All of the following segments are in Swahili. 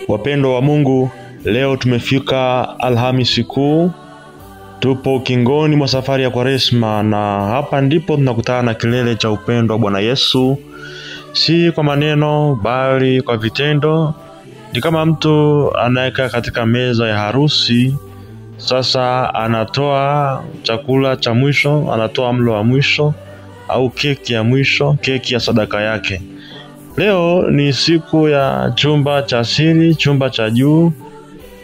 Wapendwa wa Mungu, leo tumefika Alhamisi Kuu. Tupo ukingoni mwa safari ya Kwaresma, na hapa ndipo tunakutana na kilele cha upendo wa Bwana Yesu, si kwa maneno bali kwa vitendo. Ni kama mtu anayekaa katika meza ya harusi, sasa anatoa chakula cha mwisho, anatoa mlo wa mwisho au keki ya mwisho, keki ya sadaka yake. Leo ni siku ya chumba cha siri, chumba cha juu,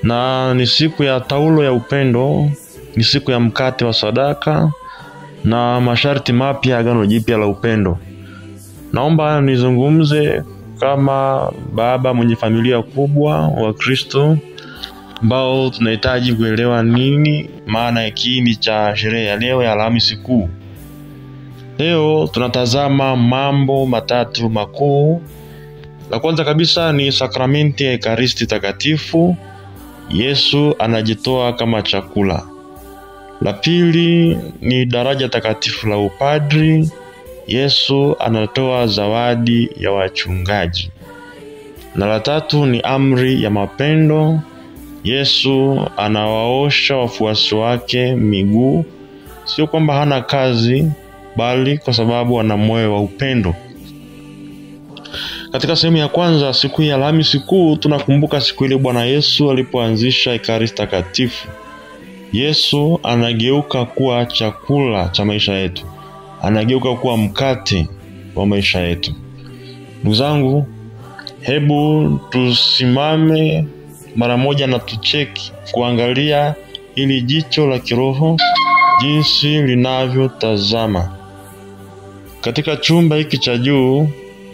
na ni siku ya taulo ya upendo, ni siku ya mkate wa sadaka na masharti mapya ya Agano Jipya la upendo. Naomba nizungumze kama baba mwenye familia kubwa wa Kristo, ambao tunahitaji kuelewa nini maana ya kiini cha sherehe ya leo ya Alhamisi Kuu. Leo tunatazama mambo matatu makuu. La kwanza kabisa ni sakramenti ya Ekaristi Takatifu. Yesu anajitoa kama chakula. La pili ni daraja takatifu la upadri. Yesu anatoa zawadi ya wachungaji. Na la tatu ni amri ya mapendo. Yesu anawaosha wafuasi wake miguu, sio kwamba hana kazi, bali kwa sababu ana moyo wa upendo. Katika sehemu ya kwanza, siku ya Alhamisi Kuu, tunakumbuka siku ile Bwana Yesu alipoanzisha Ekaristi Takatifu. Yesu anageuka kuwa chakula cha maisha yetu, anageuka kuwa mkate wa maisha yetu. Ndugu zangu, hebu tusimame mara moja na tucheki kuangalia ili jicho la kiroho jinsi linavyotazama. Katika chumba hiki cha juu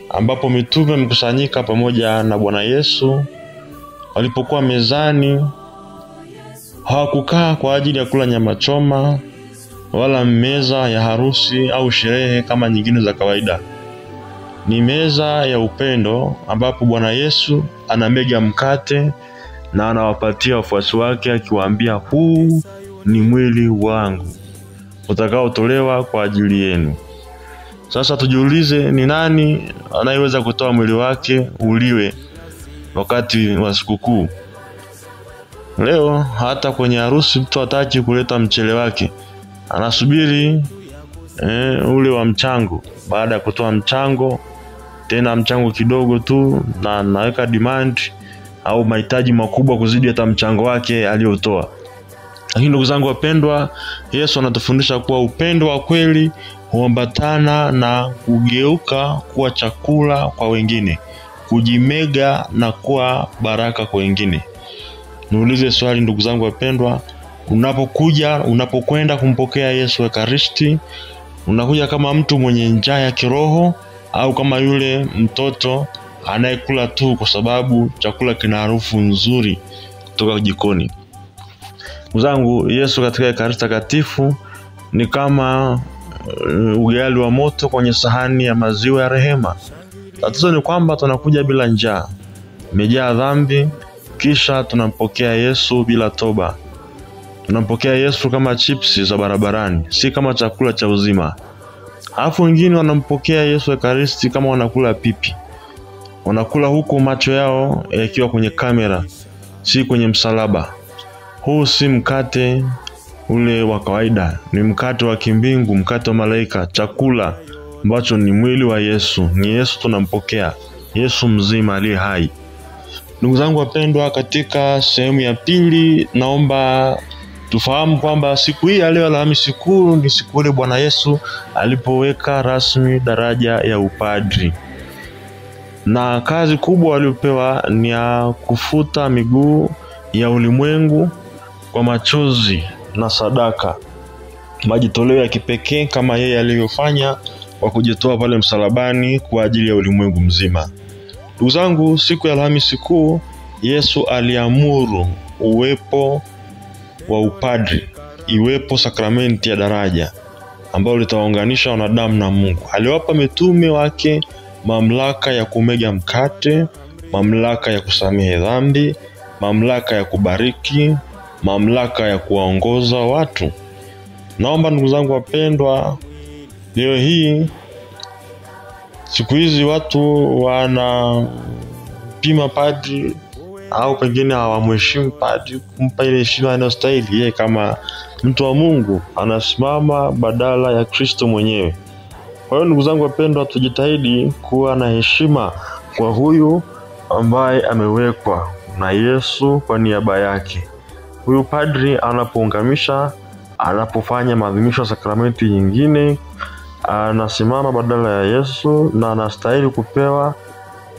ambapo mitume wamekusanyika pamoja na Bwana Yesu, walipokuwa mezani, hawakukaa kwa ajili ya kula nyama choma wala meza ya harusi au sherehe kama nyingine za kawaida. Ni meza ya upendo ambapo Bwana Yesu anamega mkate na anawapatia wafuasi wake akiwaambia, huu ni mwili wangu utakaotolewa kwa ajili yenu. Sasa tujiulize, ni nani anayeweza kutoa mwili wake uliwe wakati wa sikukuu? Leo hata kwenye harusi mtu hataki kuleta mchele wake, anasubiri ule wa mchango. Baada ya kutoa mchango, tena mchango kidogo tu, na anaweka demand au mahitaji makubwa kuzidi hata mchango wake aliotoa. Lakini ndugu zangu wapendwa, Yesu anatufundisha kuwa upendo wa kweli huambatana na kugeuka kuwa chakula kwa wengine, kujimega na kuwa baraka kwa wengine. Niulize swali ndugu zangu wapendwa, unapokwenda kumpokea Yesu Ekaristi, unakuja kama mtu mwenye njaa ya kiroho au kama yule mtoto anayekula tu kwa sababu chakula kina harufu nzuri kutoka jikoni? Ndugu zangu, Yesu katika Ekaristi Takatifu ni kama ugali wa moto kwenye sahani ya maziwa ya rehema. Tatizo ni kwamba tunakuja bila njaa, tumejaa dhambi, kisha tunampokea Yesu bila toba. Tunampokea Yesu kama chipsi za barabarani, si kama chakula cha uzima. Alafu wengine wanampokea Yesu Ekaristi kama wanakula pipi. Wanakula huku macho yao yakiwa kwenye kamera, si kwenye msalaba. Huu si mkate ule wa kawaida, ni mkate wa kimbingu, mkate wa malaika, chakula ambacho ni mwili wa Yesu. Ni Yesu tunampokea, Yesu mzima aliye hai. Ndugu zangu wapendwa, katika sehemu ya pili naomba tufahamu kwamba siku hii ya leo Alhamisi Kuu ni siku ile Bwana Yesu alipoweka rasmi daraja ya upadri. Na kazi kubwa aliyopewa ni ya kufuta miguu ya ulimwengu kwa machozi na sadaka, majitoleo ya kipekee kama yeye alivyofanya kwa kujitoa pale msalabani kwa ajili ya ulimwengu mzima. Ndugu zangu, siku ya Alhamisi Kuu Yesu aliamuru uwepo wa upadri, iwepo sakramenti ya daraja ambayo litawaunganisha wanadamu na Mungu. Aliwapa mitume wake mamlaka ya kumega mkate, mamlaka ya kusamehe dhambi, mamlaka ya kubariki, mamlaka ya kuwaongoza watu. Naomba ndugu zangu wapendwa, leo hii siku hizi watu wana pima padri au pengine hawamheshimu padri kumpa ile heshima inayostahili. Yeye kama mtu wa Mungu anasimama badala ya Kristo mwenyewe. Kwa hiyo ndugu zangu wapendwa, tujitahidi kuwa na heshima kwa huyu ambaye amewekwa na Yesu kwa niaba yake. Huyu padri anapoungamisha, anapofanya maadhimisho ya sakramenti nyingine, anasimama badala ya Yesu na anastahili kupewa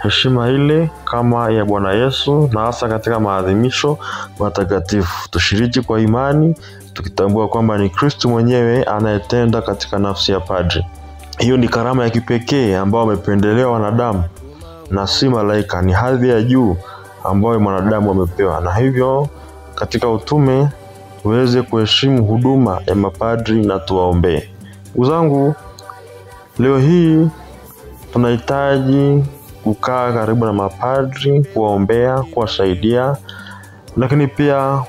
heshima ile kama ya Bwana Yesu, na hasa katika maadhimisho matakatifu. Tushiriki kwa imani tukitambua kwamba ni Kristo mwenyewe anayetenda katika nafsi ya padri. Hiyo ni karama ya kipekee ambayo amependelewa wanadamu na si malaika. Ni hadhi ya juu ambayo mwanadamu amepewa, na hivyo katika utume tuweze kuheshimu huduma ya mapadri na tuwaombee. Ndugu zangu, leo hii tunahitaji kukaa karibu na mapadri, kuwaombea, kuwasaidia, lakini pia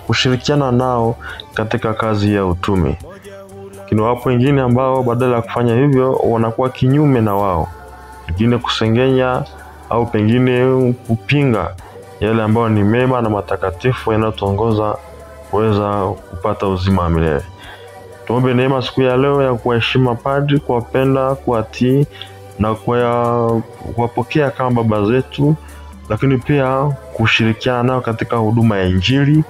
kushirikiana nao katika kazi ya utume. Lakini wapo wengine ambao badala ya kufanya hivyo wanakuwa kinyume na wao, pengine kusengenya au pengine kupinga yale ambayo ni mema na matakatifu yanayotuongoza kuweza kupata uzima wa milele. Tuombe neema siku ya leo ya kuheshimu padri, kuwapenda, kuwatii na kuwapokea kama baba zetu, lakini pia kushirikiana nao katika huduma ya Injili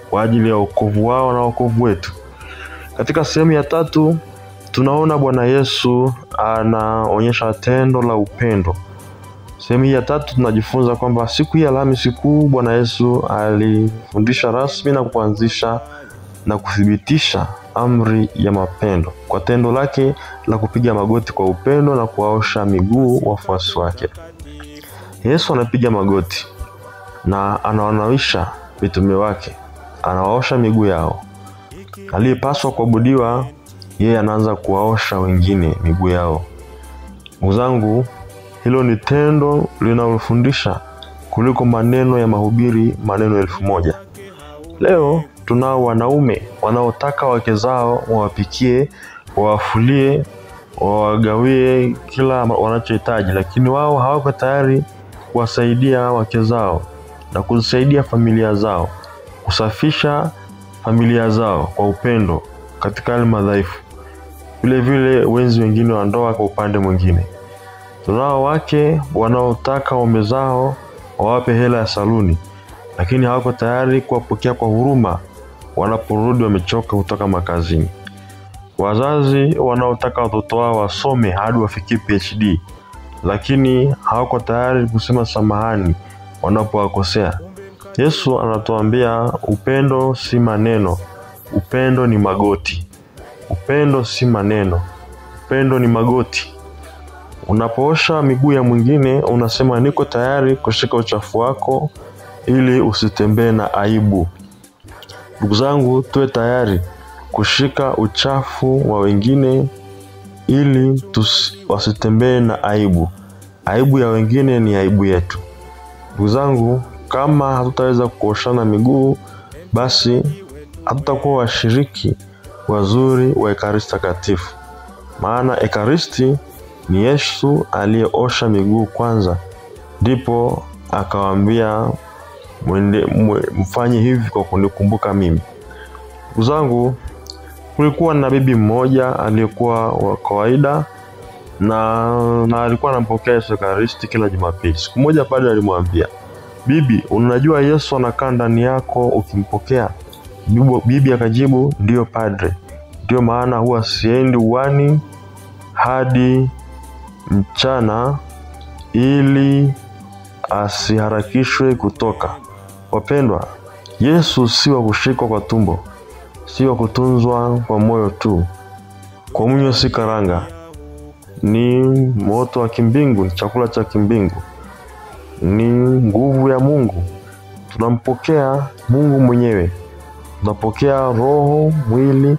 kwa ajili ya wokovu wao na wokovu wetu. Katika sehemu ya 3 tunaona Bwana Yesu anaonyesha tendo la upendo. Sehemu ya 3 tunajifunza kwamba siku ya Alhamisi Kuu Bwana Yesu alifundisha rasmi na kuanzisha na kuthibitisha amri ya mapendo kwa tendo lake la kupiga magoti kwa upendo na kuwaosha miguu wafuasi wake. Yesu anapiga magoti na anawanawisha mitume wake, anawaosha miguu yao. Aliyepaswa kuabudiwa, yeye anaanza kuwaosha wengine miguu yao. Ndugu zangu, hilo ni tendo linalofundisha kuliko maneno ya mahubiri maneno 1000. Leo tunao wanaume wanaotaka wake zao wawapikie, wawafulie, wawagawie kila wanachohitaji, lakini wao hawako tayari kuwasaidia wake zao na kuzisaidia familia zao, kusafisha familia zao kwa upendo katika hali madhaifu. Vile vile wenzi wengine wa ndoa kwa upande mwingine. Tunao wake wanaotaka waume zao wawape hela ya saluni, lakini hawako tayari kuwapokea kwa huruma wanaporudi wamechoka kutoka makazini. Wazazi wanaotaka watoto wao wasome hadi wafikie PhD, lakini hawako tayari kusema samahani wanapowakosea. Yesu anatuambia upendo si maneno, upendo ni magoti. Upendo si maneno, upendo ni magoti. Unapoosha miguu ya mwingine unasema niko tayari kushika uchafu wako ili usitembee na aibu. Ndugu zangu, tuwe tayari kushika uchafu wa wengine ili wasitembee na aibu. Aibu ya wengine ni aibu yetu. Ndugu zangu, kama hatutaweza kuoshana miguu, basi hatutakuwa washiriki wazuri wa Ekaristi Takatifu. Maana Ekaristi ni Yesu aliyeosha miguu kwanza, ndipo akawaambia mfanye hivi kwa kunikumbuka mimi. Ndugu zangu, kulikuwa na bibi mmoja aliyekuwa wa kawaida na alikuwa anampokea Yesu Ekaristi kila Jumapili. Siku moja padri alimwambia, "Bibi, unajua Yesu anakaa ndani yako ukimpokea?" Bibi akajibu, "Ndio padre. Ndio maana huwa siendi uani hadi mchana ili asiharakishwe kutoka." Wapendwa, Yesu si wa kushikwa kwa tumbo, si wa kutunzwa kwa moyo tu. Komunyo si karanga, ni moto wa kimbingu, ni chakula cha kimbingu, ni nguvu ya Mungu. Tunampokea Mungu mwenyewe, tunapokea roho, mwili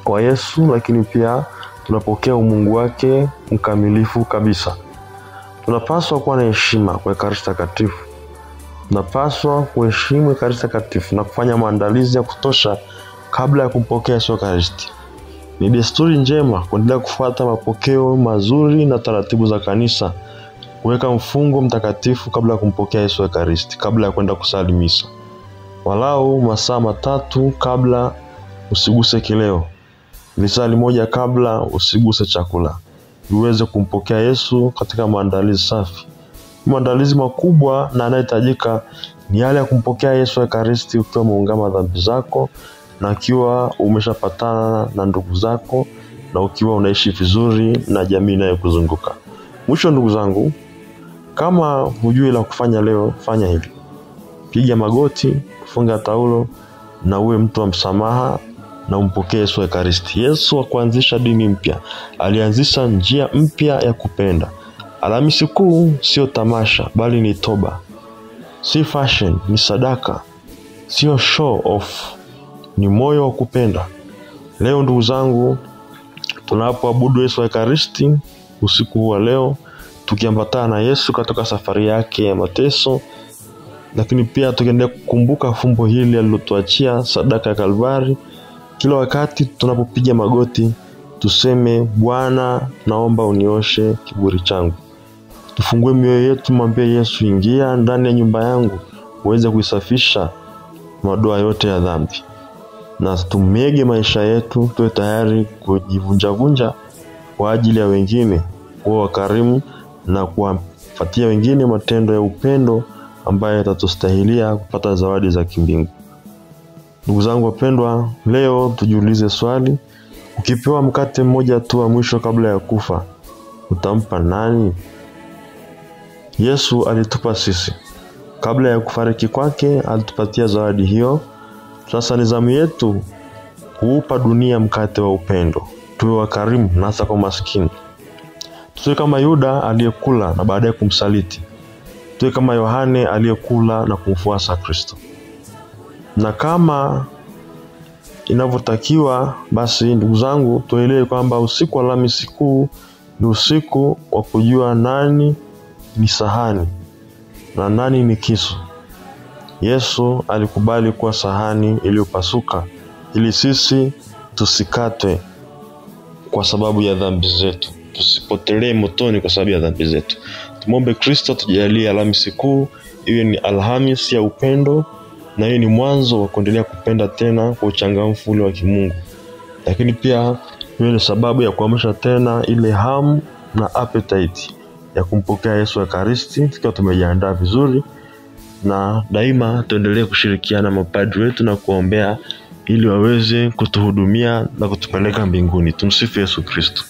wa Yesu, lakini pia tunapokea umungu wake mkamilifu kabisa. Tunapaswa kuwa na heshima kwa Ekaristi Takatifu. Tunapaswa kuheshimu Ekaristi Takatifu na kufanya maandalizi ya kutosha kabla ya kumpokea Yesu Ekaristi. Ni desturi njema kuendelea kufuata mapokeo mazuri na taratibu za kanisa kuweka mfungo mtakatifu kabla ya kumpokea Yesu Ekaristi, kabla ya kwenda kusali misa. Walau masaa 3 kabla usiguse kileo, lisali moja kabla usiguse chakula, uweze kumpokea Yesu katika maandalizi safi. Maandalizi makubwa na yanayohitajika ni yale ya kumpokea Yesu Ekaristi ukiwa umeungama dhambi zako, na ukiwa umeshapatana na ndugu zako, na ukiwa unaishi vizuri na jamii inayokuzunguka. Mwisho ndugu zangu, kama hujui la kufanya leo, fanya hili. Piga magoti, funga taulo, na uwe mtu wa msamaha na umpokee Yesu Ekaristi. Yesu hakuanzisha dini mpya, alianzisha njia mpya ya kupenda. Alhamisi Kuu sio tamasha, bali ni toba. Si fashion, ni sadaka. Sio show off, ni moyo wa kupenda. Leo ndugu zangu, tunapoabudu Yesu Ekaristi usiku wa leo, tukiambatana na Yesu katika safari yake ya mateso, lakini pia tukiendelea kukumbuka fumbo hili alilotuachia, sadaka ya Kalvari. Kila wakati tunapopiga magoti, tuseme, Bwana, naomba unioshe kiburi changu. Tufungue mioyo yetu, mwambie Yesu, ingia ndani ya nyumba yangu, uweze kuisafisha madoa yote ya dhambi. Na tumege maisha yetu, tuwe tayari kujivunja kwa ajili ya wengine, kuwa wakarimu na kuwapatia wengine matendo ya upendo ambayo yatatustahilia kupata zawadi za kimbingu. Ndugu zangu wapendwa, leo tujiulize swali: ukipewa mkate mmoja tu wa mwisho kabla ya kufa, utampa nani? Yesu alitupa sisi. Kabla ya kufariki kwake alitupatia zawadi hiyo. Sasa ni zamu yetu kuupa dunia mkate wa upendo. Tuwe wakarimu na hasa kwa maskini. Tuwe kama Yuda aliyekula na baadaye kumsaliti. Tuwe kama Yohane aliyekula na kumfuasa Kristo. Na kama inavyotakiwa, basi ndugu zangu, tuelewe kwamba usiku wa Alhamisi Kuu ni usiku wa kujua nani ni sahani na nani ni kisu. Yesu alikubali kuwa sahani iliyopasuka ili sisi tusikatwe kwa sababu ya dhambi zetu, tusipotelee motoni kwa sababu ya dhambi zetu. Tumombe Kristo tujalie Alhamisi Kuu iwe ni Alhamisi ya upendo, na hiyo ni mwanzo wa kuendelea kupenda tena kwa uchangamfu ule wa kimungu. Lakini pia hiyo ni sababu ya kuamsha tena ile hamu na appetite ya kumpokea Yesu Ekaristi, tukiwa tumejiandaa vizuri. Na daima tuendelee kushirikiana na mapadri wetu na kuombea ili waweze kutuhudumia na kutupeleka mbinguni. Tumsifu Yesu Kristo.